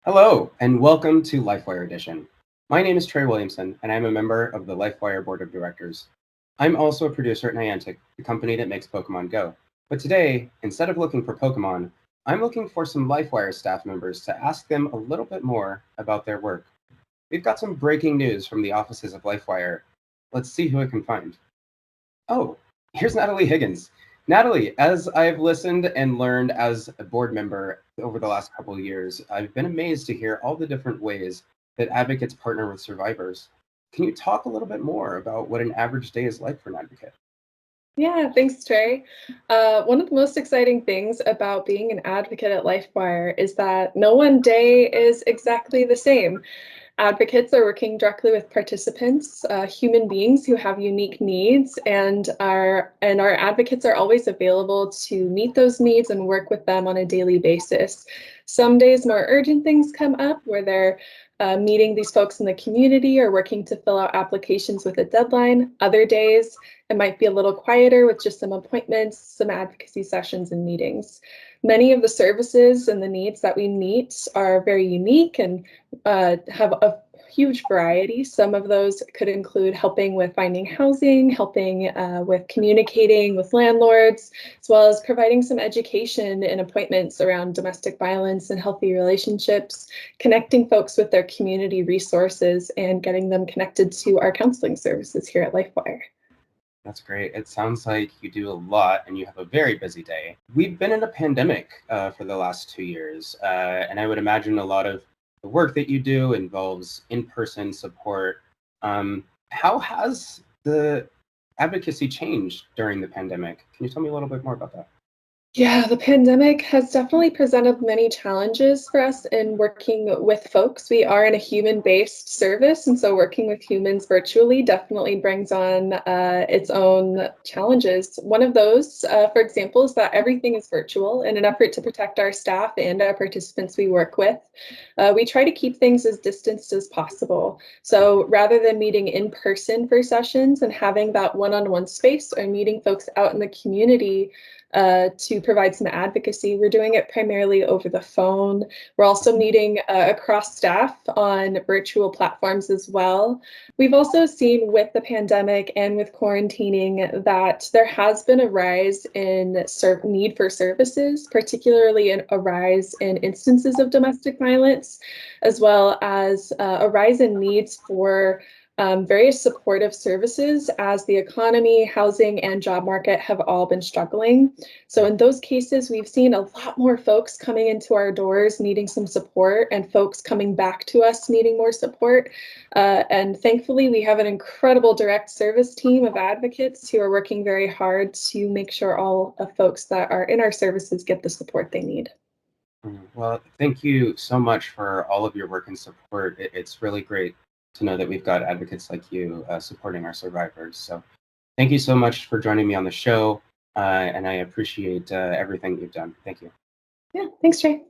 Hello, and welcome to LifeWire Edition. My name is Trey Williamson, and I'm a member of the LifeWire Board of Directors. I'm also a producer at Niantic, the company that makes Pokemon Go. But today, instead of looking for Pokemon, I'm looking for some LifeWire staff members to ask them a little bit more about their work. We've got some breaking news from the offices of LifeWire. Let's see who I can find. Oh, here's Natalie Higgins. Natalie, as I've listened and learned as a board member over the last couple of years, I've been amazed to hear all the different ways that advocates partner with survivors. Can you talk a little bit more about what an average day is like for an advocate? Yeah, thanks, Trey. One of the most exciting things about being an advocate at LifeWire is that no one day is exactly the same. Advocates are working directly with participants, human beings who have unique needs, and our advocates are always available to meet those needs and work with them on a daily basis. Some days more urgent things come up where they're meeting these folks in the community or working to fill out applications with a deadline. Other days, it might be a little quieter with just some appointments, some advocacy sessions and meetings. Many of the services and the needs that we meet are very unique and have a huge variety. Some of those could include helping with finding housing, helping with communicating with landlords, as well as providing some education and appointments around domestic violence and healthy relationships, connecting folks with their community resources, and getting them connected to our counseling services here at LifeWire. That's great. It sounds like you do a lot and you have a very busy day. We've been in a pandemic for the last 2 years, and I would imagine a lot of the work that you do involves in person support. How has the advocacy changed during the pandemic? Can you tell me a little bit more about that? Yeah, the pandemic has definitely presented many challenges for us in working with folks. We are in a human-based service, and so working with humans virtually definitely brings on its own challenges. One of those, for example, is that everything is virtual in an effort to protect our staff and our participants we work with. We try to keep things as distanced as possible. So rather than meeting in person for sessions and having that one-on-one space or meeting folks out in the community, to provide some advocacy. We're doing it primarily over the phone. We're also meeting across staff on virtual platforms as well. We've also seen with the pandemic and with quarantining that there has been a rise in need for services, particularly a rise in instances of domestic violence, as well as a rise in needs for various supportive services as the economy, housing, and job market have all been struggling. So in those cases, we've seen a lot more folks coming into our doors needing some support and folks coming back to us needing more support. And thankfully, we have an incredible direct service team of advocates who are working very hard to make sure all of folks that are in our services get the support they need. Well, thank you so much for all of your work and support. It's really great to know that we've got advocates like you supporting our survivors. So thank you so much for joining me on the show, and I appreciate everything you've done. Thank you. Yeah, thanks, Trey.